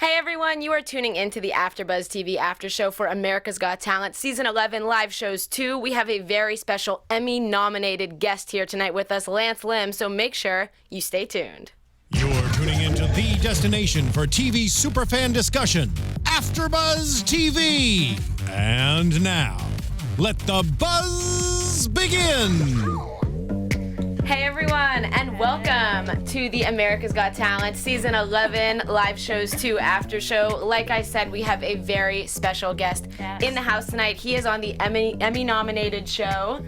Hey everyone, you are tuning into the AFTERBUZZ TV after show for America's Got Talent Season 11 Live Shows 2. We have a very special Emmy-nominated guest here tonight with us, Lance Lim, so make sure you stay tuned. You're tuning into the destination for TV superfan discussion, AFTERBUZZ TV. And now, let the buzz begin. Hey everyone, and welcome to the America's Got Talent Season 11 Live Shows 2 after show. Like I said, we have a very special guest in the house tonight. He is on the Emmy-nominated show,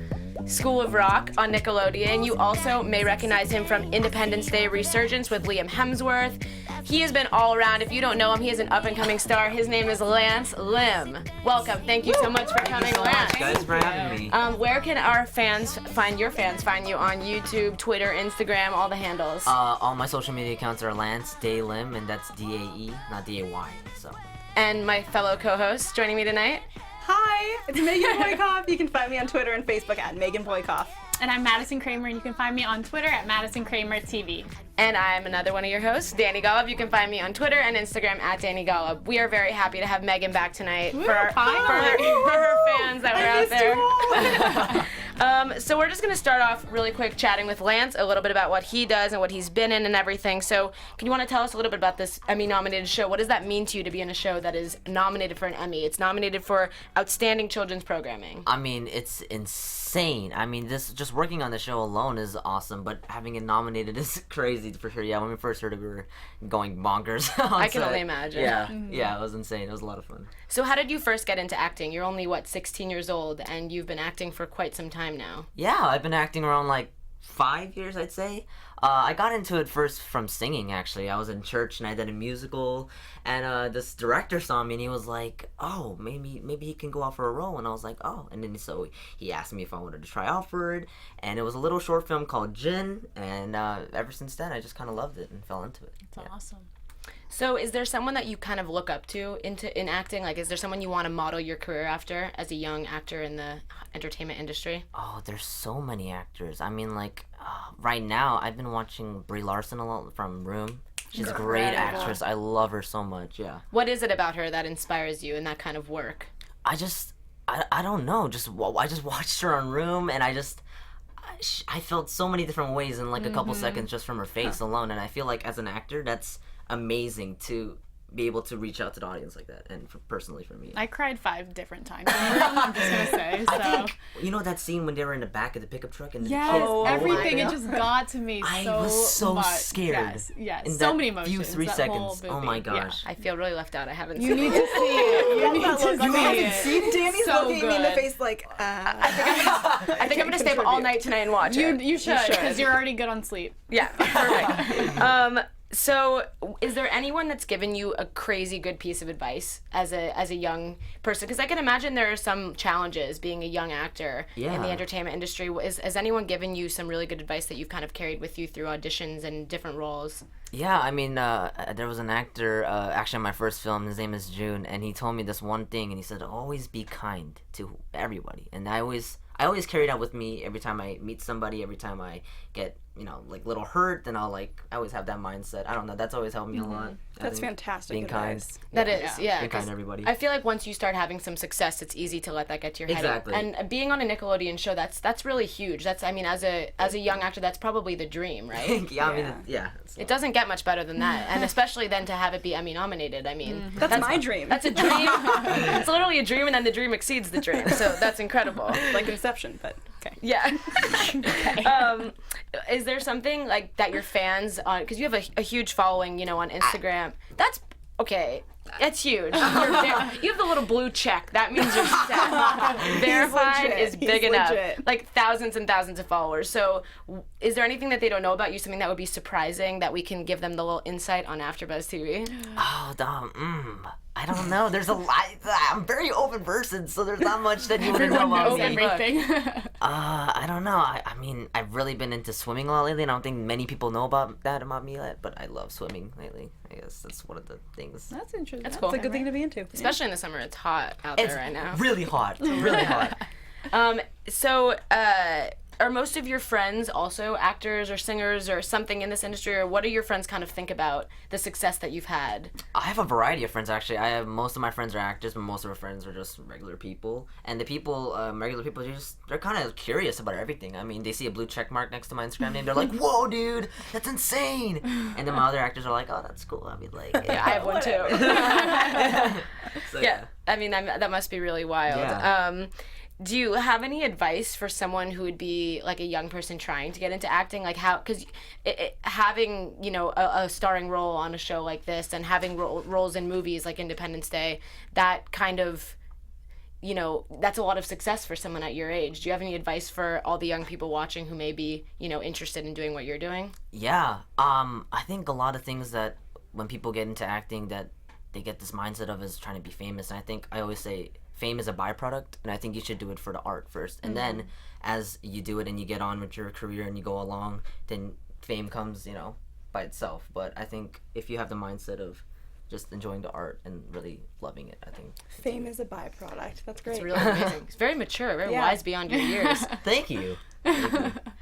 School of Rock on Nickelodeon. You also may recognize him from Independence Day Resurgence with Liam Hemsworth. He has been all around. If you don't know him, he is an up-and-coming star. His name is Lance Lim. Welcome. Thank you so much for coming, Lance. Thanks, guys, for having me. Where can our fans find you on YouTube, Twitter, Instagram, all the handles? All my social media accounts are Lance Day Lim, and that's D-A-E, not D-A-Y. So. And my fellow co-host joining me tonight. Hi, it's Megan Boykoff. You can find me on Twitter and Facebook at Megan Boykoff. And I'm Madison Cramer, and you can find me on Twitter at Madison Cramer TV. And I'm another one of your hosts, Dani Golub. You can find me on Twitter and Instagram at Dani Golub. We are very happy to have Megan back tonight for her fans that were out there. So we're just going to start off really quick chatting with Lance a little bit about what he does and what he's been in and everything. So can you want to tell us a little bit about this Emmy-nominated show? What does that mean to you to be in a show that is nominated for an Emmy? It's nominated for Outstanding Children's Programming. I mean, it's insane. I mean, just working on the show alone is awesome, but having it nominated is crazy for sure. Yeah, when we first heard it, we were going bonkers. I can only imagine. Yeah, it was insane. It was a lot of fun. So how did you first get into acting? You're only, 16 years old, and you've been acting for quite some time now. Yeah, I've been acting around like 5 years, I'd say. I got into it first from singing, actually. I was in church and I did a musical, and this director saw me and he was like, "Oh, maybe he can go out for a role." And I was like, "Oh." And then so he asked me if I wanted to try out for it, and it was a little short film called Jin, and ever since then I just kind of loved it and fell into it. That's awesome. So is there someone that you kind of look up to in acting? Like, is there someone you want to model your career after as a young actor in the entertainment industry? Oh, there's so many actors. I mean, like, right now, I've been watching Brie Larson a lot from Room. She's a great actress. I love her so much, yeah. What is it about her that inspires you in that kind of work? I don't know. I just watched her on Room, and I felt so many different ways in like a couple seconds just from her face alone. And I feel like as an actor, that's amazing to be able to reach out to the audience like that, and personally for me. I cried 5 different times in the room, I'm just gonna say. So. I think, you know that scene when they were in the back of the pickup truck and everything, it just got to me so much. I was so scared. Yes, in so many that emotions. few 3 seconds. Oh my gosh. I feel really left out. I haven't You seen need it. to see it. You need to see You haven't seen it. Dani's So looking me in the good. face like, I think I'm going to stay up all night tonight and watch it. You should, because you're already good on sleep. Yeah, perfect. So, is there anyone that's given you a crazy good piece of advice as a young person? Because I can imagine there are some challenges being a young actor in the entertainment industry. Has anyone given you some really good advice that you've kind of carried with you through auditions and different roles? Yeah, I mean, there was an actor, actually in my first film, his name is June, and he told me this one thing, and he said, always be kind to everybody. And I always carry that with me every time I meet somebody, every time I get, like little hurt, then I always have that mindset. I don't know, that's always helped me a lot. that's fantastic Being advice. kind. That is, yeah. Being kind to everybody. I feel like once you start having some success, it's easy to let that get to your head. Exactly. And being on a Nickelodeon show, that's really huge. That's, I mean, as a young actor, that's probably the dream, right? I mean, It doesn't get much better than that, and especially then to have it be Emmy nominated. I mean, That's my dream. That's a dream. It's literally a dream, and then the dream exceeds the dream. So that's incredible. Like Inception, but okay. Yeah. Is there something like that your fans on? Because you have a huge following, on Instagram. That's okay. That's huge. You have the little blue check. That means you're set. Verified is big enough. Legit. Like thousands and thousands of followers. So is there anything that they don't know about you, something that would be surprising that we can give them the little insight on AFTERBUZZ TV? Oh, I don't know. There's a lot. I'm a very open person, so there's not much that you wouldn't know about me. Everything. I don't know. I mean, I've really been into swimming a lot lately, and I don't think many people know about me yet, but I love swimming lately. I guess that's one of the things. That's interesting. That's cool. It's a good thing to be into. Especially in the summer, it's hot out It's there right now. really hot. Really hot. So, are most of your friends also actors or singers or something in this industry, or what do your friends kind of think about the success that you've had? I have a variety of friends, actually. I have most of my friends are actors, but most of my friends are just regular people. And the people, regular people, they're kind of curious about everything. I mean, they see a blue check mark next to my Instagram name, they're like, "Whoa, dude, that's insane!" And then my other actors are like, "Oh, that's cool." I mean, like, Yeah, I have one too. So, Yeah, I mean, that must be really wild. Yeah. Do you have any advice for someone who would be like a young person trying to get into acting? Like how, because having, you know, a starring role on a show like this and having roles in movies like Independence Day, that kind of, you know, that's a lot of success for someone at your age. Do you have any advice for all the young people watching who may be, you know, interested in doing what you're doing? Yeah, I think a lot of things that when people get into acting that they get this mindset of is trying to be famous. And I think I always say fame is a byproduct, and I think you should do it for the art first. And then as you do it and you get on with your career and you go along, then fame comes, you know, by itself. But I think if you have the mindset of just enjoying the art and really loving it, I think Fame is a byproduct. That's great. It's really amazing. It's very mature, very Yeah. wise beyond your years. Thank you.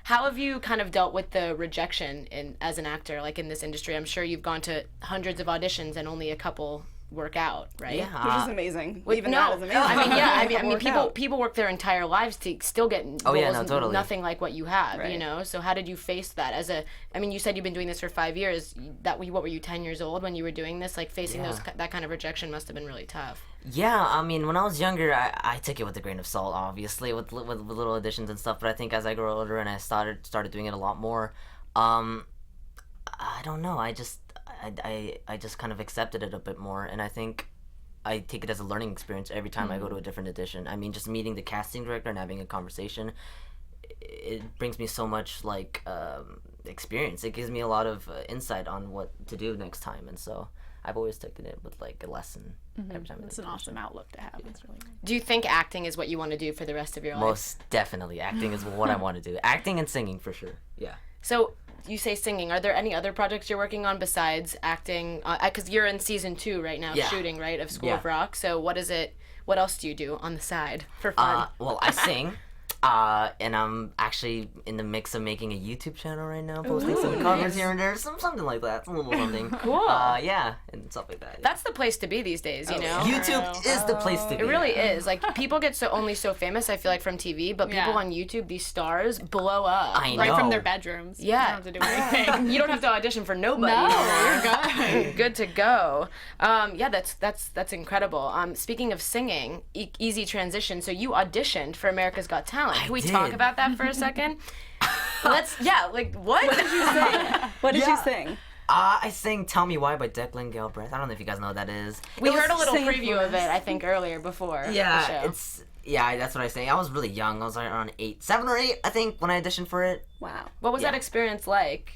How have you kind of dealt with the rejection as an actor, like in this industry? I'm sure you've gone to hundreds of auditions and only a couple work out, right? Yeah. Which is amazing. Even no, that is amazing. I mean, yeah, I mean, Work people out. people work their entire lives to still get roles, Oh, yeah, no, totally. nothing like what you have, Right. you know. So how did you face that as a? I mean, you said you've been doing this for 5 years. What were you 10 years old when you were doing this? Like facing Yeah. that kind of rejection must have been really tough. Yeah, I mean, when I was younger, I took it with a grain of salt, obviously, with little additions and stuff. But I think as I grew older and I started doing it a lot more, I don't know. I just kind of accepted it a bit more, and I think I take it as a learning experience every time I go to a different audition. I mean, just meeting the casting director and having a conversation, it brings me so much like experience. It gives me a lot of insight on what to do next time, and so I've always taken it with like a lesson every time. It's an awesome outlook to have. It's really good. Do you think acting is what you want to do for the rest of your life? Most definitely, acting is what I want to do. Acting and singing for sure. Yeah. So you say singing. Are there any other projects you're working on besides acting? Because you're in season 2 right now, Yeah. shooting, right, of School of Yeah. Rock. So what is it? What else do you do on the side for fun? Well, I sing. And I'm actually in the mix of making a YouTube channel right now, posting some covers here and there, something like that, some little something. Cool. Yeah, and stuff like that. Yeah. That's the place to be these days, you know? YouTube is the place to be. It really is. Like, people get only so famous, I feel like, from TV, but people Yeah. on YouTube, these stars, blow up. I Right know. from their bedrooms. Yeah. You don't have to do anything. You don't have to audition for nobody. No, you're good. Good to go. Yeah, that's incredible. Speaking of singing, easy transition. So you auditioned for America's Got Talent. Can we did. talk about that for a second? What did you say? What did Yeah. you sing? I sang "Tell Me Why" by Declan Galbraith. I don't know if you guys know what that is. We heard a little sing it preview for of it, I think, earlier before the Yeah, show. that's what I sang. I was really young. I was like around 7 or 8, I think, when I auditioned for it. Wow. What was that Yeah. experience like?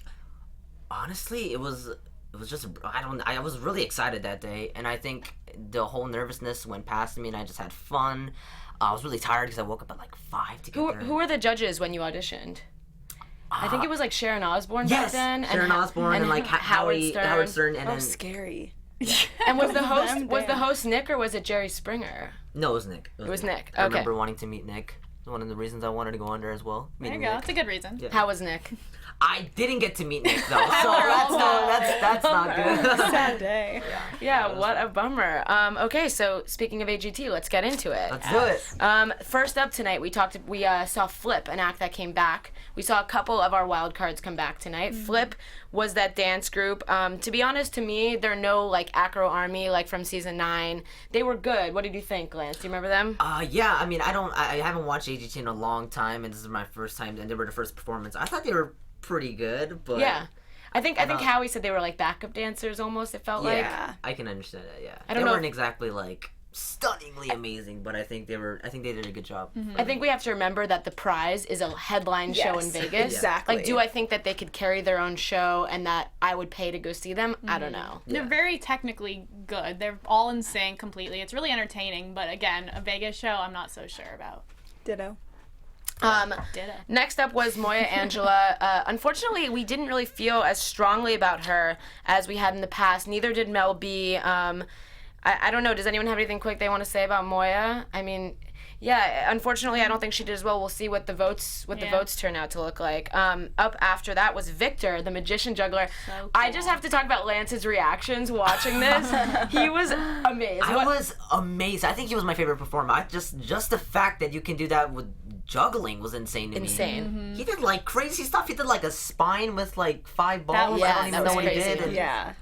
Honestly, it was just I was really excited that day, and I think the whole nervousness went past me, and I just had fun. I was really tired because I woke up at like 5 to get there. Who were the judges when you auditioned? I think it was like Sharon Osbourne back Yes, then. Sharon Osbourne and like Howard Stern, and Oh, then scary. And was the Both of host them, was the damn. host Nick or was it Jerry Springer? no, it was Nick. It was Nick. I Okay. remember wanting to meet Nick. One of the reasons I wanted to go on there as well. There you Meeting go. Nick. That's a good reason. Yeah. How was Nick? I didn't get to meet Nick though, so that's not good. Sad day. Yeah, what a bummer. Okay, so speaking of AGT, let's get into it. Let's do it. First up tonight, we saw Flip, an act that came back. We saw a couple of our wild cards come back tonight. Flip was that dance group. To be honest, to me, they're no like Acro Army like from season 9. They were good. What did you think, Lance? Do you remember them? Yeah, I mean, I haven't watched AGT in a long time, and this is my first time, and they were the first performance. I thought they were pretty good, but Yeah. I think thought- Howie said they were like backup dancers almost, it felt like. Yeah. I can understand that. Yeah, I don't they know weren't if- exactly like stunningly amazing, but I think they did a good job. I think we have to remember that the prize is a headline show in Yes, Vegas. exactly. Like, do I think that they could carry their own show and that I would pay to go see them? I don't know. They're very technically good. They're all in sync completely. It's really entertaining, but again, a Vegas show I'm not so sure about. Ditto. Ditto. Next up was Moya Angela. Unfortunately, we didn't really feel as strongly about her as we had in the past. Neither did Mel B. I don't know. Does anyone have anything quick they want to say about Moya? I mean, Yeah, unfortunately, I don't think she did as well. We'll see what the votes turn out to look like. Up after that was Victor, the magician juggler. So cool. I just have to talk about Lance's reactions watching this. He was amazed. I was amazed. I think he was my favorite performer. Just the fact that you can do that with juggling was insane to me. Insane. He did like crazy stuff. He did like a spine with like 5 balls. was- I don't that even was know what he crazy. did. And Yeah.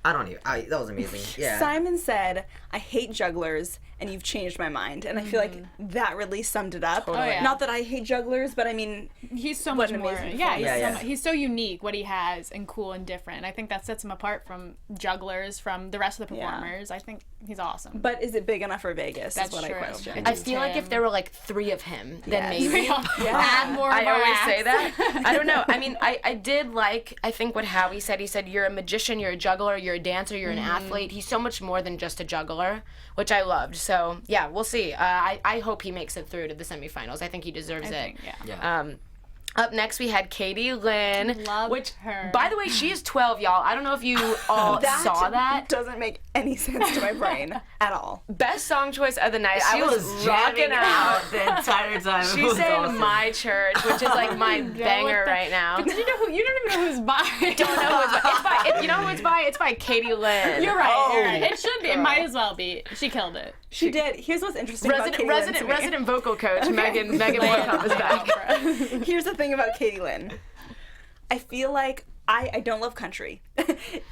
I don't even. That was amazing. Yeah. Simon said, "I hate jugglers, and you've changed my mind." And I feel like that really summed it up. Totally. Oh, yeah. Not that I hate jugglers, but I mean, He's so What much an more. amazing Yeah, performance. he's so unique. What he has and cool and different. I think that sets him apart from jugglers, from the rest of the Yeah. performers. I think he's awesome. but is it big enough for Vegas? That's is what true. I question. I feel like if there were like 3 of him, then Yes. maybe. Add more. I of our always say acts. that. I don't know. I mean, I did like, I think what Howie said. He said, you're a magician, you're a juggler, you're a dancer, you're an athlete. He's so much more than just a juggler, which I loved. So, yeah, we'll see. I hope he makes it through to the semifinals. I think he deserves I it. think, yeah. Yeah. Up next, we had Kaitlyn Lynn. Love which, her. by the way, she is 12, y'all. I don't know if you all saw that. doesn't make any sense to my brain at all. Best song choice of the night. She I was rocking jamming out. the entire time. It She was sang awesome. My Church, which is like my banger with the- right now. Did you know who? You don't even know who's by. Don't know who it's by. It's by. You know who it's by? It's by Kaitlyn Lynn. You're right. Oh, You're right. It should be. It might as well be. She killed it. She did. Here's what's interesting about Kaitlyn to me. Resident vocal coach Megan Boykoff is back. Here's the thing about Kaitlyn. I feel like I don't love country.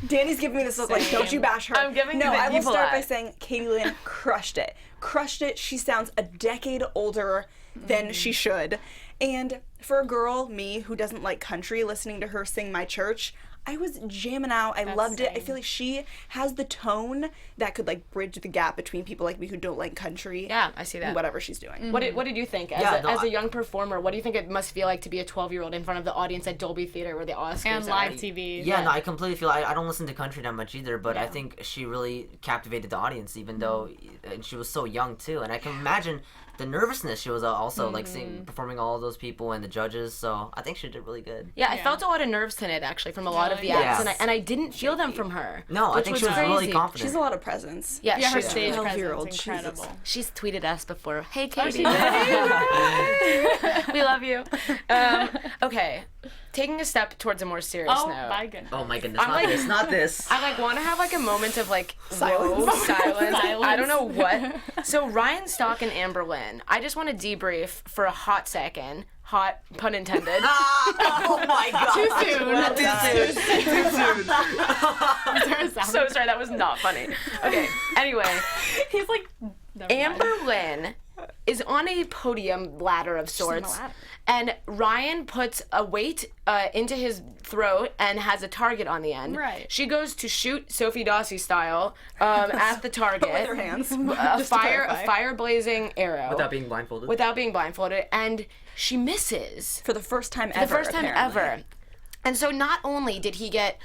Danny's giving me this look like, don't you bash her. I'm giving you No, the I will evil start by eye. saying Kaitlyn crushed it. Crushed it. She sounds a decade older than she should. And for a girl, me, who doesn't like country, listening to her sing My Church, I was jamming out. I loved it. I same. feel like she has the tone that could like bridge the gap between people like me who don't like country. Yeah, I see that. And whatever she's doing. What did you think as a young performer? What do you think it must feel like to be a 12-year-old in front of the audience at Dolby Theater where the Oscars And are? live TV. Yeah, no, I completely feel. I don't listen to country that much either, but I think she really captivated the audience, even though and she was so young too. And I can imagine the nervousness she was also like performing all of those people and the judges. So I think she did really good. Yeah, I felt a lot of nerves tonight actually from a lot of the acts, Yes. and I didn't feel them from her. No, I which think she was crazy. really confident. She's a lot of presence. Yeah, Yeah, her she's stage 12-year-old, presence is Jesus. incredible. She's tweeted us before. Hey, Oh, Katie. We love you. Okay, taking a step towards a more serious Oh note. my goodness. Oh my goodness, I'm not like- this, not this. I like want to have like a moment of like Silence. whoa, silence. Silence. I don't know what. So Ryan Stock and Amber Lynn. I just want to debrief for a hot second. Hot pun intended. Oh my god. Too soon. Too soon. So sorry, that was not funny. Okay. Anyway, He's like. never mind. Amber Lynn is on a podium ladder of sorts. And Ryan puts a weight into his throat and has a target on the end. Right. She goes to shoot Sophie Dawsey style at the target. With her hands. A Just to fire clarify. blazing arrow. Without being blindfolded. Without being blindfolded, and she misses For the first time ever. the first time apparently. ever. And so not only did he get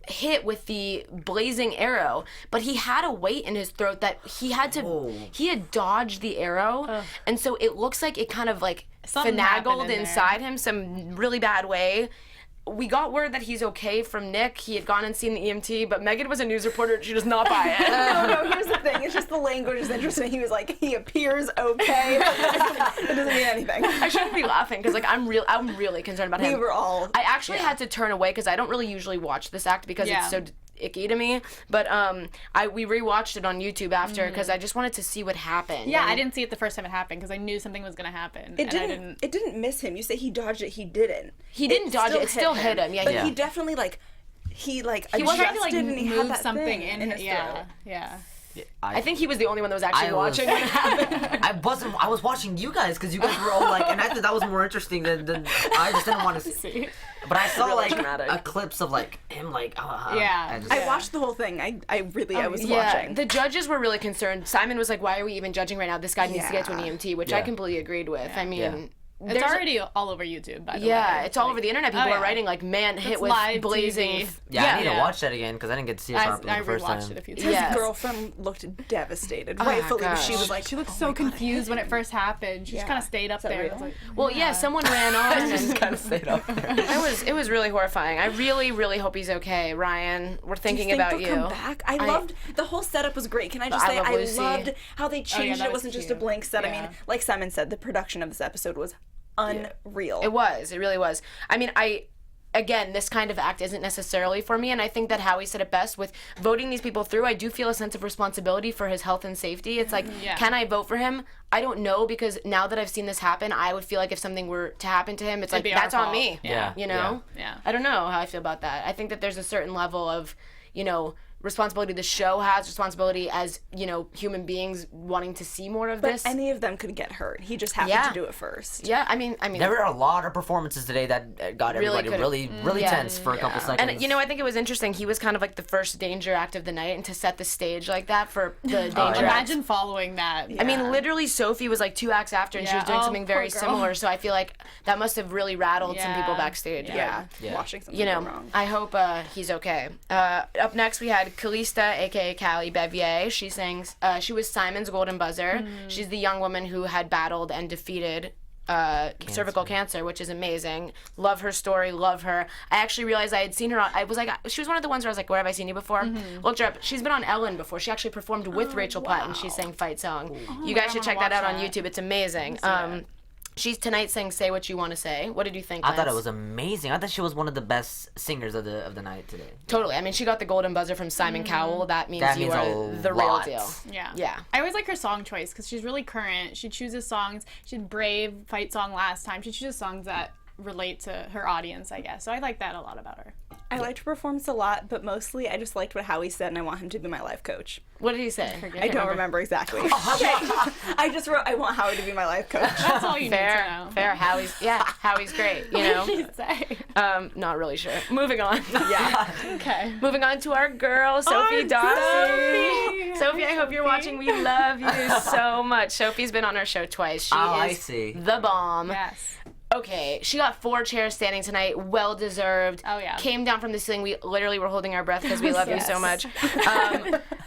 hit with the blazing arrow, but he had a weight in his throat that he had dodged the arrow, and so it looks like it kind of like Something happened finagled in there. inside him some really bad way. We got word that he's okay from Nick. He had gone and seen the EMT, but Megan was a news reporter and she does not buy it. No, here's the thing. It's just the language is interesting. He was like, he appears okay. It doesn't mean anything. I shouldn't be laughing because like I'm really concerned about him. We were all. I actually had to turn away because I don't really usually watch this act because Yeah. it's so icky to me. But we rewatched it on YouTube after because I just wanted to see what happened. Yeah, And I didn't see it the first time it happened because I knew something was gonna happen. It and I didn't. It didn't miss him. You say he dodged it. He didn't. He didn't dodge it. It still hit him. Yeah, but yeah. he definitely like. He He adjusted was trying to like and he had move that something thing in his Yeah, throat. yeah. I think he was the only one that was actually I was- watching when it happened. I was watching you guys because you guys were all like, and I thought that was more interesting than I just didn't want to see. See? But I saw Really like dramatic. a clips of like him like Yeah. I watched the whole thing. I was Yeah, watching. the judges were really concerned. Simon was like, "Why are we even judging right now? This guy needs to get to an EMT," which I Yeah. completely agreed with. I mean, It's already all over YouTube, by the way. Yeah, it's all over the internet. People Oh, are yeah. writing like man hit with live blazing. TV. Yeah, I need to Yeah. watch that again because I didn't get to see it I properly the first rewatched time. it a few His times. Yes. girlfriend looked devastated, my rightfully. But gosh. she was like, She looked so confused when it first happened. She just Yeah. kind of stayed up Is that there. real? It's like, Well, yeah, someone ran on and kind of stayed up there. it was really horrifying. I really, really hope he's okay, Ryan. We're thinking think about they'll you. come back? I loved the whole setup was great. Can I just I say love I Lucy. loved how they changed that it. It was wasn't just a cute. blank set. I Yeah. mean, like Simon said, the production of this episode was unreal. It was. It really was. I mean, again, this kind of act isn't necessarily for me, and I think that Howie said it best with voting these people through. I do feel a sense of responsibility for his health and safety. It's like, Yeah. can I vote for him? I don't know, because now that I've seen this happen, I would feel like if something were to happen to him, it's like, be our that's on fault. me. Yeah. You know? Yeah. I don't know how I feel about that. I think that there's a certain level of, responsibility the show has, responsibility as, human beings wanting to see more of But this. any of them could get hurt. He just happened Yeah. to do it first. Yeah, I mean, There were a lot of performances today that got Really everybody could've- really yeah. tense for a couple seconds. And I think it was interesting. He was kind of like the first danger act of the night, and to set the stage like that for the danger act. Imagine following that. I mean, literally, Sophie was like 2 acts after, and she was Yeah. doing Oh, something very poor girl. similar. So I feel like that must have really rattled some people Yeah. backstage. Yeah. Yeah. Watching something You go know, wrong. I hope he's okay. Up next, we had Calista, aka Callie Bevier. She sings. She was Simon's golden buzzer. She's the young woman who had battled and defeated cervical cancer, which is amazing. Love her story. Love her. I actually realized I had seen her on. I was like, she was one of the ones where I was like, where have I seen you before? Looked her up. She's been on Ellen before. She actually performed with Rachel Platt, and she sang Fight Song. You guys I should wanna check that watch out on that. YouTube. It's amazing. She's tonight saying "Say What You Want to Say." What did you think? I thought it Lance? was amazing. I thought she was one of the best singers of the night today. Totally. I mean, she got the golden buzzer from Simon Cowell. That means That you means are a the real lot. deal. Yeah. Yeah. I always like her song choice because she's really current. She chooses songs. She did Brave Fight Song last time. She chooses songs that relate to her audience, I guess. So I like that a lot about her. I liked her performance a lot, but mostly I just liked what Howie said, and I want him to be my life coach. What did he say? I don't remember exactly. I just wrote, I want Howie to be my life coach. That's all you need to Fair, know. fair. Howie's great. You What did know. she say? Not really sure. Moving on. Yeah. Okay. Moving on to our girl, Sophie Dawson. Sophie. Sophie, I hope you're watching. We love you so much. Sophie's been on our show twice. She Oh, I is see. the bomb. Yes. Okay, she got 4 chairs standing tonight. Well deserved. Oh, yeah. Came down from the ceiling. We literally were holding our breath because we love you so much.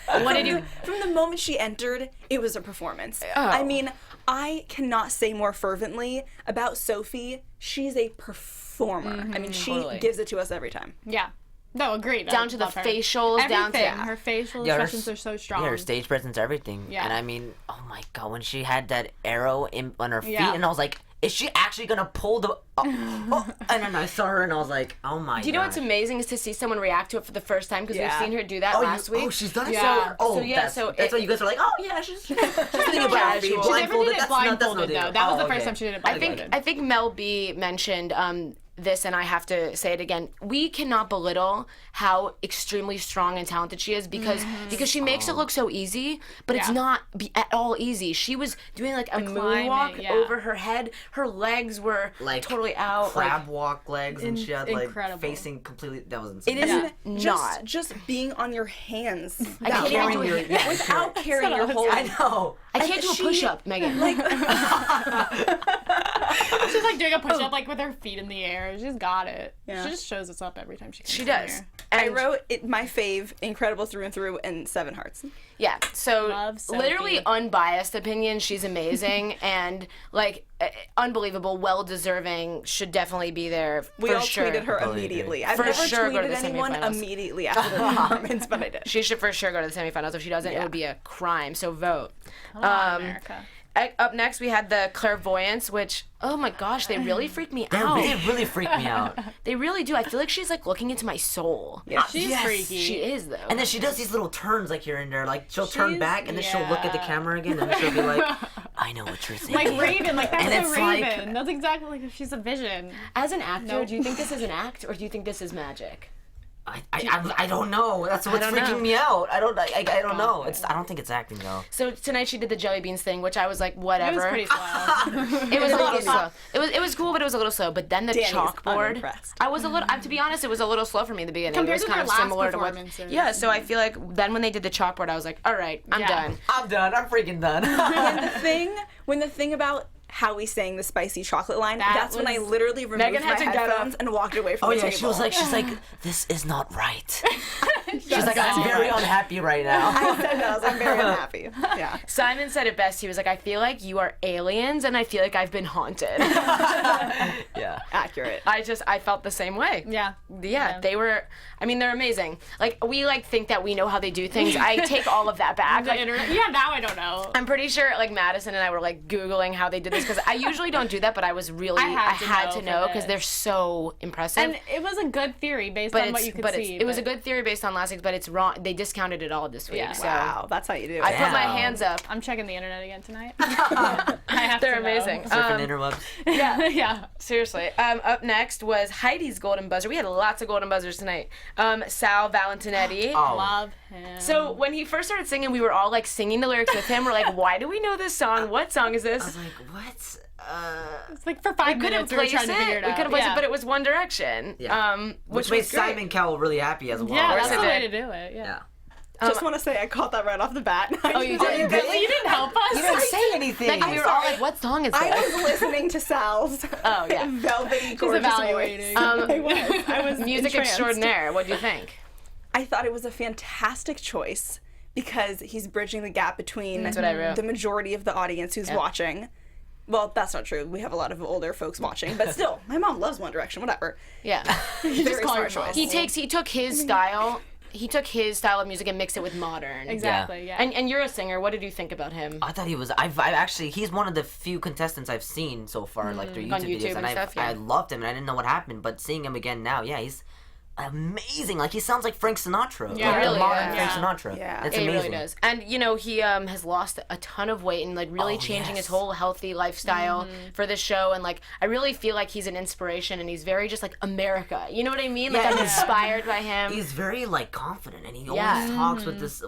What did you? From the moment she entered, it was a performance. Oh. I mean, I cannot say more fervently about Sophie. She's a performer. I mean, she Totally. gives it to us every time. Yeah. No, agreed. Down I to the love her. facials, down to- Everything. Her facial Yeah, her expressions are so strong. Yeah, her stage presence, everything. Yeah. And I mean, oh my god, when she had that arrow on her feet, Yeah. and I was like, is she actually gonna pull the? And then I saw her, and I was like, oh my god. Do you know what's amazing is to see someone react to it for the first time because Yeah. we've seen her do that last week. Oh, she's done it. Yeah. Oh, So, yeah, that's, so that's it- why you guys are like, oh yeah, she's doing it Casual. blindfolded. She never did it That's blindfolded, no though. deal. That was Oh, the first okay. time she did it I blindfolded. think Mel B mentioned this, and I have to say it again. We cannot belittle how extremely strong and talented she is because she makes it look so easy, but it's Yeah. not at all easy. She was doing like a climbing, moonwalk yeah. over her head. Her legs were Like totally out. crab walk legs, and she had like incredible. facing completely. That was insane. It is Yeah. not. Just being on your hands. I can't even do Carrying it. your- yeah, Without carrying your whole. I know. I can't do a she- push-up, Megan. She's like doing a push up like with her feet in the air. She's got it. Yeah. She just shows us up every time she comes She in does. here. I And- wrote it, my fave, incredible through and through, and 7 hearts. Yeah, so Love Sophie. literally unbiased opinion, she's amazing and like unbelievable, well deserving, should definitely be there We for all sure. tweeted her Totally immediately. agree. I've For never sure go to tweeted the anyone semifinals. immediately after the performance, but I did. She should for sure go to the semifinals. If she doesn't, it Yeah. would be a crime. So vote. Come on, America. Up next, we had the clairvoyance, which, oh my gosh, they really freaked me out. They really freaked me out. They really do. I feel like she's like looking into my soul. Yeah. She's Yes. freaky. She is though. And then she does these little turns like here and there. Like she'll turn She's- back and then she'll look at the yeah. camera again and she'll be like, I know what you're Like thinking. Raven, like that's And a it's like- Raven. That's exactly like she's a vision. As an actor, Nope. do you think this is an act or do you think this is magic? I don't know. That's what's don't freaking know. me out. I don't know. I don't think it's acting though. So tonight she did the jelly beans thing, which I was like, whatever. It was pretty slow. It was a little slow. It was cool, but it was a little slow. But then the Dani's chalkboard, unimpressed. I was a little. To be honest, it was a little slow for me in the beginning. Compared it was to kind their of last similar to what. performances. Yeah, so I feel like then when they did the chalkboard, I was like, all right, I'm Yeah. done. I'm done. I'm freaking done. When the thing about Howie sang the spicy chocolate line, that's when I literally removed Megan had my to get headphones and walked away from Oh the yeah, table. she's like, this is not right. She's like, I'm very unhappy right now. I said that. I'm very unhappy. Yeah. Simon said it best. He was like, I feel like you are aliens, and I feel like I've been haunted. Yeah. Accurate. I felt the same way. Yeah. Yeah, they were. I mean, they're amazing. Like we think that we know how they do things. I take all of that back. The Like, internet. Yeah, now I don't know. I'm pretty sure like Madison and I were like Googling how they did this because I usually don't do that, but I was really I had to know because they're so impressive. And it was a good theory based but on what you could see. it was a good theory based on last week, but it's wrong. They discounted it all this week. Yeah. So Wow, that's how you do it. I put my Wow. hands up. I'm checking the internet again tonight. I have They're to know. amazing. Surfing interwebs. Yeah. Seriously. Up next was Heidi's golden buzzer. We had lots of golden buzzers tonight. Sal Valentinetti. Oh. Love him. So when he first started singing, we were all like singing the lyrics with him. We're like, why do we know this song? What song is I this? was like, what? It's like for 5 minutes we were trying to figure it out. We could have placed yeah. it, but it was One Direction. Yeah. Which made was great. Simon Cowell really happy as well. Yeah, course that's it the way did. to do it. Yeah. Yeah. Just want to say I caught that right off the bat. Oh, you did? Really? You didn't help us? You didn't say anything. Like, we were all like, what song is this? I was listening to Sal's Oh, yeah. velvety, She's gorgeous evaluating. voice. I was Music entranced. extraordinaire. What'd you think? I thought it was a fantastic choice because he's bridging the gap between That's what I wrote. the majority of the audience who's watching. Well, that's not true. We have a lot of older folks watching, but still, my mom loves One Direction. Whatever. Yeah. Very call smart your mom. choice. He took his style. He took his style of music and mixed it with modern. Exactly, yeah. And you're a singer. What did you think about him? I thought he was. I've actually. He's one of the few contestants I've seen so far, like through YouTube, On YouTube videos, and stuff, yeah. I loved him, and I didn't know what happened. But seeing him again now, yeah, he's amazing. Like he sounds like Frank Sinatra. Yeah, like really, the modern yeah. Frank Sinatra. Yeah. It's It amazing. really does. And, you know, he has lost a ton of weight and, like, really Oh, changing his yes. whole healthy lifestyle for this show. And, like, I really feel like he's an inspiration and he's very just, like, America. You know what I mean? Like, I'm Yeah. inspired by him. He's very like confident, and he Yeah. always talks with this.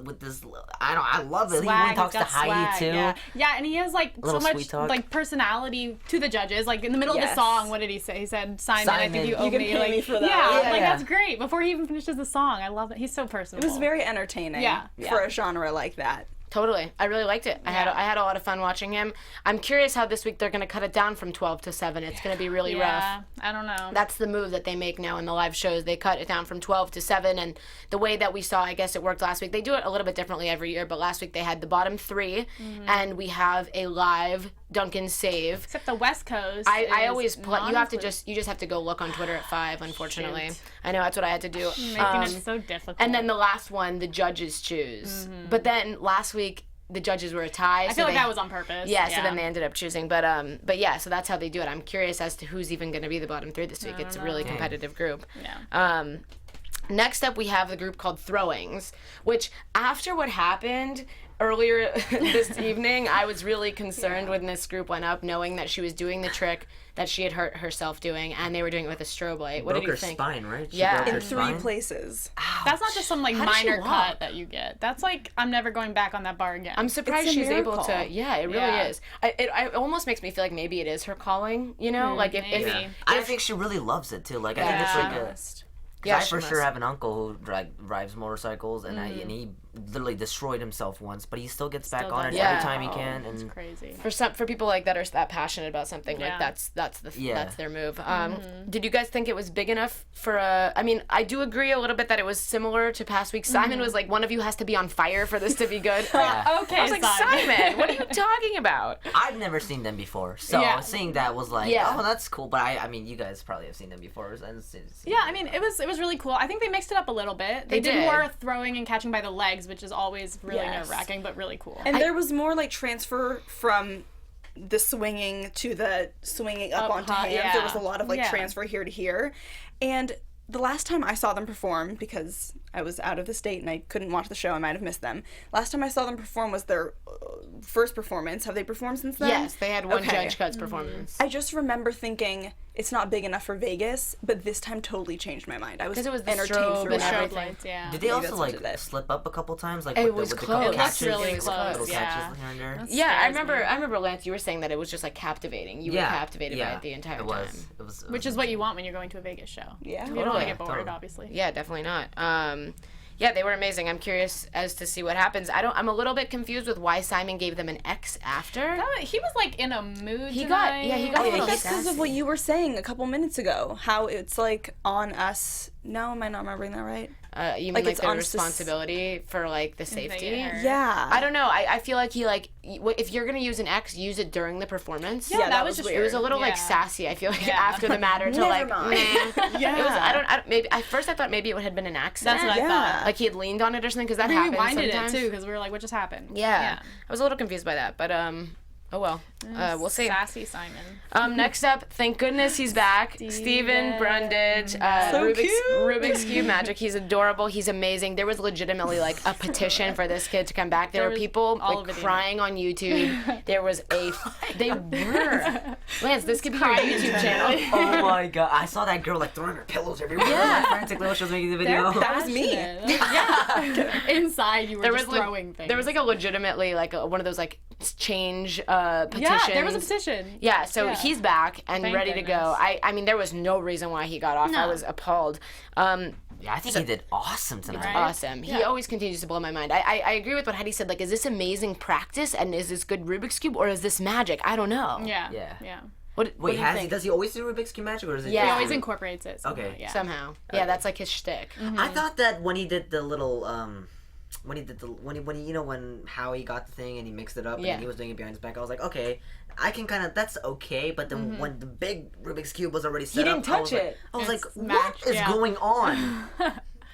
I love it. Swag, He even he's talks to got Heidi swag, too. Yeah, and he has like so little much sweet talk. like personality to the judges. Like in the middle of Yes. the song, what did he say? He said, "Simon, I think Simon, you owe you can me." pay Like, me for that. Yeah, like Yeah. that's great. Before he even finishes the song, I love it. He's so personable. It was very entertaining for a genre like that. Totally. I really liked it. I had a lot of fun watching him. I'm curious how this week they're going to cut it down from 12 to 7. It's going to be really rough. Yeah, I don't know. That's the move that they make now in the live shows. They cut it down from 12 to 7, and the way that we saw, I guess it worked last week. They do it a little bit differently every year, but last week they had the bottom 3, and we have a live Duncan save. Except the West Coast. I is always play. You have to non-inclusive. you just have to go look on Twitter at 5. Unfortunately, Shoot. I know that's what I had to do. making it so difficult. And then the last one, the judges choose. But then last week the judges were a tie. I feel like that was on purpose. Yeah, so then they ended up choosing. But yeah, so that's how they do it. I'm curious as to who's even going to be the bottom 3 this week. It's a really competitive group. Yeah. Next up, we have the group called Throwings, which after what happened earlier this evening, I was really concerned when this group went up, knowing that she was doing the trick that she had hurt herself doing, and they were doing it with a strobe light. What Broke did you her think? spine, right? She Yeah. broke In her In 3 spine. places. That's not just some like How does she minor walk? cut that you get. That's like I'm never going back on that bar again. I'm surprised It's a she's able to. miracle. Yeah, it really Yeah. is. It almost makes me feel like maybe it is her calling. You know, like if maybe. Yeah. I think she really loves it too. Like I think it's Yeah. like a. Yeah, I she for sure must. have an uncle who drives motorcycles, and and he literally destroyed himself once, but he still gets back Still on does it it. every Yeah. time he Oh, can. It's And crazy. for people like that are that passionate about something, like Yeah. that's Yeah. their move. Did you guys think it was big enough for a? I mean, I do agree a little bit that it was similar to past week. Simon was like, one of you has to be on fire for this to be good. Yeah. Okay, I was like, Simon, what are you talking about? I've never seen them before, so Yeah. seeing that was like, Yeah. oh, that's cool. But I mean, you guys probably have seen them before. Yeah, I mean, it was really cool. I think they mixed it up a little bit. They did did. more throwing and catching by the legs, which is always really Yes. nerve-wracking, but really cool. And there was more like transfer from the swinging to the swinging up Up onto high, hands. yeah. There was a lot of like Yeah. transfer here to here. And the last time I saw them perform, because I was out of the state and I couldn't watch the show, I might have missed them. Last time I saw them perform was their first performance. Have they performed since then? Yes, they had one Okay. Judge Cuts performance. I just remember thinking it's not big enough for Vegas, but this time totally changed my mind. I was 'Cause it was the entertained strobe through and Strobe everything. lights, yeah. Did they Maybe also that's what like it is. slip up a couple times, like It with was the, with close. the It couple was catches, really little close, yeah. catches here and there? That's- Yeah, I scares remember. me. I remember, Lance. You were saying that it was just like captivating. You were captivated by it the entire it was. time. It was. Which is what you want when you're going to a Vegas show. Yeah. You don't want to get Totally. bored, obviously. Yeah, definitely not. Yeah, they were amazing. I'm curious as to see what happens. I'm a little bit confused with why Simon gave them an X after. He was like in a mood He tonight. got a little That's because sassy. of what you were saying a couple minutes ago. How it's like on us. No, am I not remembering that right? You mean Like, like it's the on responsibility for like the safety? Yeah. I don't know. I feel like he like if you're gonna use an X, use it during the performance. Yeah, that was just It was a little like Yeah. sassy. I feel like Yeah. after the matter to Never like. mind. Meh. Yeah. It was. I don't. Maybe at first I thought maybe it had been an accident. That's what I thought. Like he had leaned on it or something because that We happens rewinded sometimes. it too because we were like, what just happened? Yeah. I was a little confused by that, but oh well. We'll see. Sassy Simon. Next up, thank goodness he's back. Steven Brundage, Rubik's Cube Magic. He's adorable. He's amazing. There was legitimately like a petition for this kid to come back. There were was people all like over the crying on YouTube. There was they were. Lance, this could be your YouTube channel. Oh my god, I saw that girl like throwing her pillows everywhere. Yeah. Frantically while she was making the video. That was me. Yeah. Inside, you were There just was like throwing things. there was like a legitimately like one of those like change petitions. yeah, there was a petition. Yeah, so Yeah. he's back and Thank ready to go. goodness. I mean, there was no reason why he got off. I No. was appalled. Yeah, I think he did awesome tonight. Right? Awesome. He always continues to blow my mind. I agree with what Heidi said. Like, is this amazing practice and is this good Rubik's Cube or is this magic? I don't know. Yeah. Yeah. Yeah. What Wait, do you has he? think? Does he always do Rubik's Cube Magic, or is it? Yeah. He He always incorporates it. Somehow. Okay. Yeah. Somehow. Yeah, that's like his shtick. I thought that when he did the little when he did the when he you know when Howie got the thing and he mixed it up and Yeah. then he was doing it behind his back, I was like, okay, I can kind of that's okay. But then when the big Rubik's Cube was already set didn't up, I touch was like- it. I was It's like, what matched, is yeah. going on?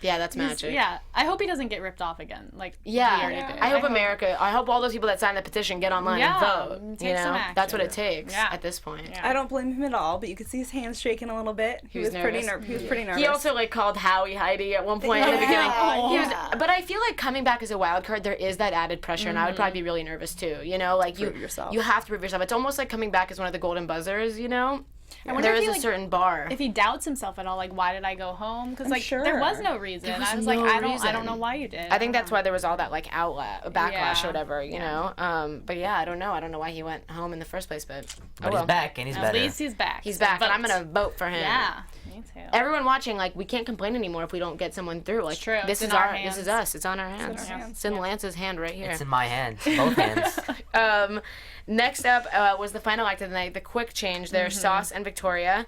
Yeah, that's magic. Yeah. I hope he doesn't get ripped off again. Like Yeah. he already did. I hope I hope all those people that signed the petition get online Yeah, and vote. take You know, some that's what it action. takes Yeah. at this point. Yeah. I don't blame him at all, but you could see his hands shaking a little bit. He was pretty nervous. nervous. He was pretty nervous. He also like called Howie Heidi at one point in the beginning. Yeah. He was, but I feel like coming back as a wild card, there is that added pressure, and I would probably be really nervous too. You know, like Prove yourself. you have to prove yourself. It's almost like coming back as one of the golden buzzers. You know, wonder there if is he, a like, certain bar. if he doubts himself at all, like why did I go home? Because like sure. there was no reason. There was I was no like, I don't reason. know why you did. I think that's why there was all that like backlash Yeah. or whatever. You know, but yeah, I don't know. I don't know why he went home in the first place, but But well. he's back and he's At better. least he's back. He's So back, and I'm vote. gonna vote for him. Yeah, me too. Everyone watching, like, we can't complain anymore if we don't get someone through. Like, true. this It's is in our this is hands. us. It's on our hands. our hands. It's in Lance's hand right here. It's in my hands, both hands. Next up was the final act of the night, the quick change there, Sauce and Victoria.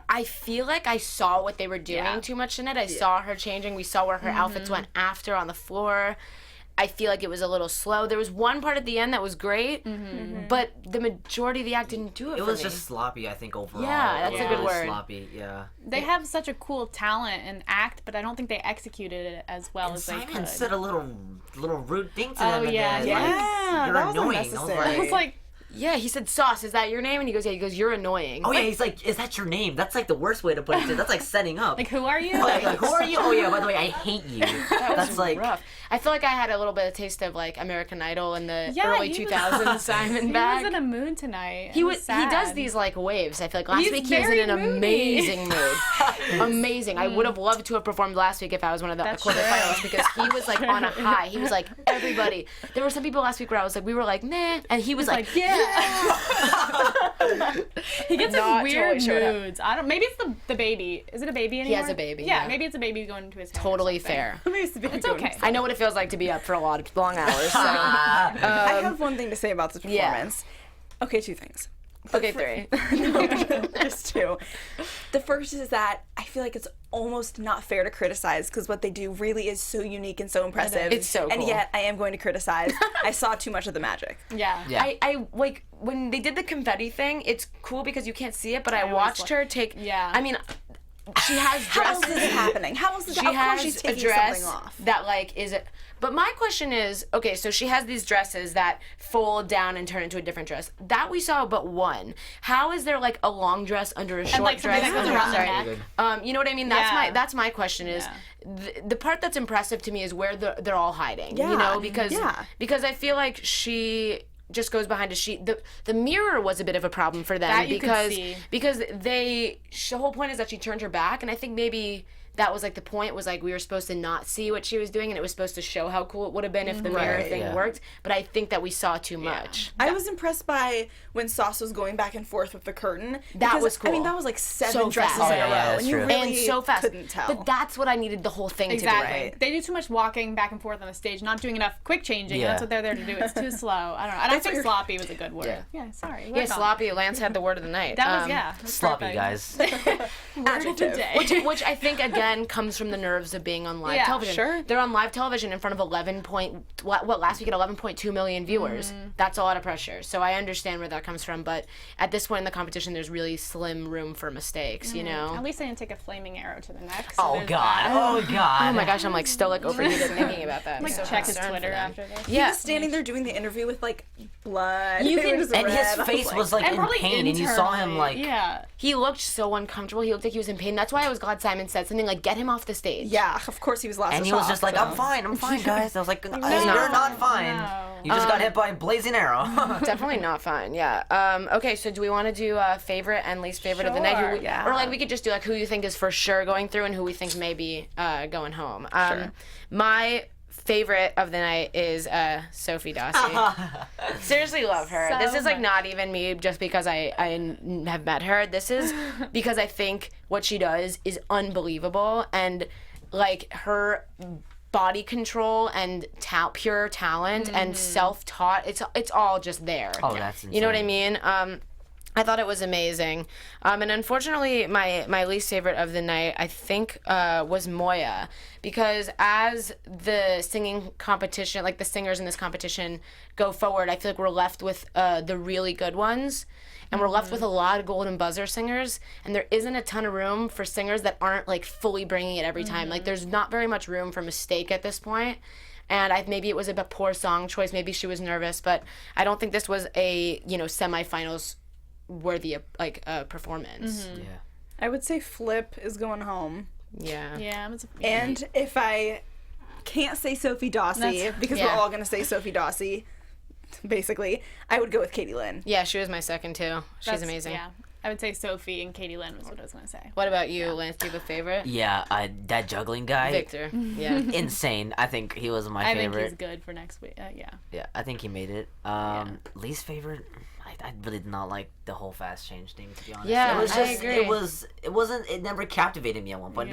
I feel like I saw what they were doing too much tonight. I saw her changing. We saw where her outfits went after on the floor. I feel like it was a little slow. There was one part at the end that was great, but the majority of the act didn't do it It for was me. just sloppy, I think, overall. Yeah, that's a It good was word. Sloppy, yeah. They have such a cool talent and act, but I don't think they executed it as well And as they Simon could. said a little rude thing to Oh, them yeah, again. yeah. Like, Yeah, you're that was annoying. unnecessary. I was like, Yeah, he said, Sauce, is that your name? And he goes, yeah. He goes, you're annoying. Oh yeah, he's like, is that your name? That's like the worst way to put it. Too. That's like setting up. like who are you? like, who are you? Oh yeah, by the way, I hate you. That's like rough. I feel like I had a little bit of taste of like American Idol in the Yeah, early he was- 2000s. Simon He back. was in a mood tonight. He It was. He does sad. these like waves. I feel like last He's week he was in very an moody. amazing mood. Amazing. I would have loved to have performed last week if I was one of the That's quarterfinalists true. because he was like on a high. He was like everybody. There were some people last week where I was like, we were like, nah, and he was like, yeah. He gets Not in weird totally showed up. moods. I don't. Maybe it's the baby. Is it a baby anymore? has a baby, Yeah, yeah. maybe it's a baby going into his head or totally something. fair. It's okay. I know what it feels like to be up for a lot of long hours. So. I have one thing to say about this yeah. performance. Okay, two things. Okay, three. Just two. The first is that I feel like it's almost not fair to criticize because what they do really is so unique and so impressive. It's so And cool. yet I am going to criticize. I saw too much of the magic. Yeah. Yeah. I like when they did the confetti thing. It's cool because you can't see it, but I always watched look- her take. Yeah. I mean, she has How else dresses. is this happening? How else is She of course has she's a taking dress something off. that like is it. But my question is, okay, so she has these dresses that fold down and turn into a different dress. That we saw but one. How is there like a long dress under a short like, something dress? that goes under- around the sorry. neck? You know what I mean? That's Yeah. that's my question is the part that's impressive to me is where they're all hiding. You Yeah. know, because Yeah. because I feel like she just goes behind a sheet. The mirror was a bit of a problem for them That you could because see. because the whole point is that she turned her back, and I think maybe that was like the point, was like we were supposed to not see what she was doing, and it was supposed to show how cool it would have been if the mirror Right. thing worked. But I think that we saw too much. I was impressed by when Sauce was going back and forth with the curtain. That because, was cool. I mean, that was like 7 So dresses fast. in a row, that's and you true. really And so fast. couldn't tell. But that's what I needed the whole thing Exactly. to be. Right. They do too much walking back and forth on the stage, not doing enough quick changing. Yeah. That's what they're there to do. It's too slow. I don't know. I don't think what sloppy was a good word. Yeah. Yeah, sorry. Yeah, sloppy. Lance had the word of the night. That was, yeah. that's Sloppy, perfect. guys. Word of the day. Which I think again comes from the nerves of being on live Yeah, television. sure. They're on live television in front of last week at 11.2 million viewers. That's a lot of pressure. So I understand where that comes from, but at this point in the competition, there's really slim room for mistakes. You know. At least they didn't take a flaming arrow to the neck. So Oh there's God! that. Oh God! Oh my gosh, I'm like still like overheated thinking about that. I'm Like so check his concerned for Twitter them. after this. He Yeah. was standing there doing the interview with like blood. You It can- was And red. his I face was like And in probably pain, and you saw him internally, like. yeah. He looked so uncomfortable. He looked like he was in pain. That's why I was glad Simon said something like, "Get him off the stage." Yeah, of course he was last. And to he was talk, just like, so. I'm fine, guys. I was like, you're not not fine. No. You just got hit by a blazing arrow. Definitely not fun. Yeah. Okay. So do we want to do favorite and least favorite of the night? Sure, yeah. Or like we could just do like who you think is for sure going through and who we think may be going home. Sure. My favorite of the night is Sophie Dossi. Seriously love her. So This is like much. not even me just because I have met her. This is because I think what she does is unbelievable, and like her body control and pure talent and self-taught, it's all just there. Oh, that's You know what I insane. mean? I thought it was amazing. And unfortunately, my least favorite of the night, I think, was Moya. Because as the singing competition, like the singers in this competition go forward, I feel like we're left with the really good ones. And we're left with a lot of golden buzzer singers. And there isn't a ton of room for singers that aren't like fully bringing it every time. Like there's not very much room for mistake at this point. And maybe it was a poor song choice. Maybe she was nervous. But I don't think this was a, semifinals worthy performance. Yeah. I would say Flip is going home. Yeah. Yeah. And if I can't say Sophie Dossi, That's- because yeah. we're all going to say Sophie Dossi, basically, I would go with Kaitlyn Lynn. Yeah, she was my second too. She's amazing. Yeah. I would say Sophie and Kaitlyn Lynn was what I was going to say. What about you, Lance? Do you have a favorite? Yeah, that juggling guy. Victor. Yeah. Insane. I think he was my I think favorite. he's good for next week. Yeah. Yeah, I think he made it. Least favorite. I really did not like the whole fast change thing, to be honest. Yeah, it was I just, agree. it never captivated me at one point.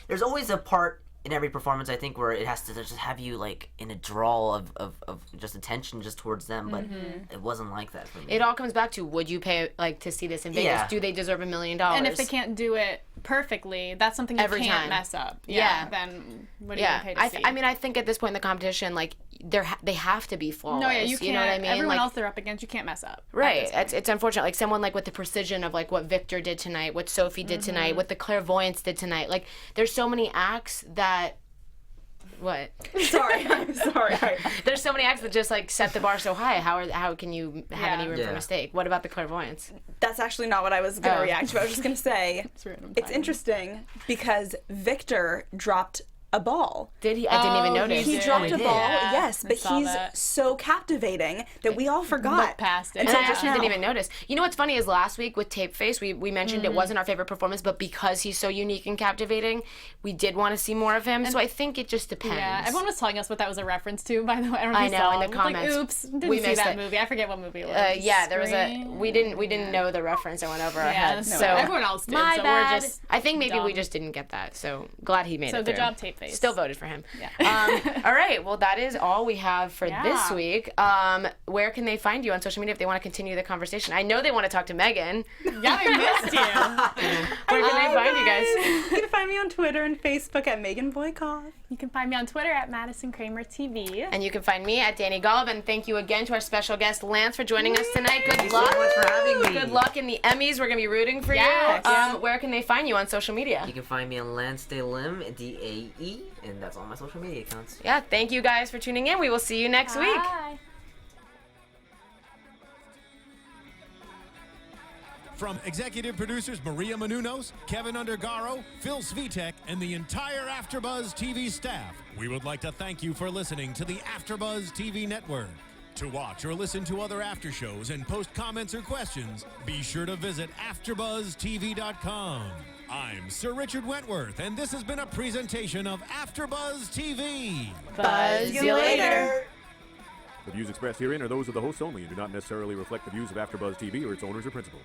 There's always a part in every performance, I think, where it has to just have you like in a drawl of just attention just towards them, but it wasn't like that for me. It all comes back to, would you pay like to see this in Vegas? Yeah. Do they deserve $1 million? And if they can't do it perfectly, that's something you Every can't time. mess up. Yeah. Then what are you going to pay to I see? I mean, I think at this point in the competition, like they have to be flawless. no, yeah, you can't. know what I mean? Everyone Like, else they're up against, you can't mess up. at right. this point. It's unfortunate. Like someone like with the precision of like what Victor did tonight, what Sophie did tonight, what the clairvoyance did tonight. Like there's so many acts that. What? Sorry, I'm sorry. There's so many acts that just like set the bar so high. How can you have any room for Yeah. mistake? What about the clairvoyance? That's actually not what I was going to Oh. react to. I was just going to say, random it's timing. interesting because Victor dropped a ball. Did he? I didn't even Oh, notice. He did. dropped a did. ball, Yeah, yes, I but saw he's that. so captivating that we all forgot. Looked past it. And Until I just actually now. didn't even notice. You know what's funny is last week with Tape Face, we mentioned it wasn't our favorite performance, but because he's so unique and captivating, we did want to see more of him. So I think it just depends. Yeah, everyone was telling us what that was a reference to, by the way. I don't know if I you know, saw. in the Like, comments. oops, didn't We see missed that it. movie. I forget what movie it was. Yeah, there was a Scream? we didn't know the reference. It went over our Yeah, heads. no, So everyone else did. My so bad. we're just I think maybe we dumb. just didn't get that. So glad he made So it. good through. job, Tape Face. Still voted for him. Yeah. All right. Well, that is all we have for Yeah. this week. Where can they find you on social media if they want to continue the conversation? I know they want to talk to Megan. Yeah, I missed you. Where can they find you guys? You can find me on Twitter and Facebook at Megan Boykoff. You can find me on Twitter at Madison Cramer TV. And you can find me at Dani Golub. And thank you again to our special guest, Lance, for joining us tonight. Good Thank you luck. so much for having me. Good luck in the Emmys. We're going to be rooting for Yes. you. Where can they find you on social media? You can find me on Lance Lim, DAE, and that's all my social media accounts. Yeah, thank you guys for tuning in. We will see you next week. Bye. From executive producers Maria Menounos, Kevin Undergaro, Phil Svitek, and the entire AfterBuzz TV staff, we would like to thank you for listening to the AfterBuzz TV network. To watch or listen to other after shows and post comments or questions, be sure to visit AfterBuzzTV.com. I'm Sir Richard Wentworth, and this has been a presentation of AFTERBUZZ TV. Buzz you later. The views expressed herein are those of the hosts only and do not necessarily reflect the views of AFTERBUZZ TV or its owners or principals.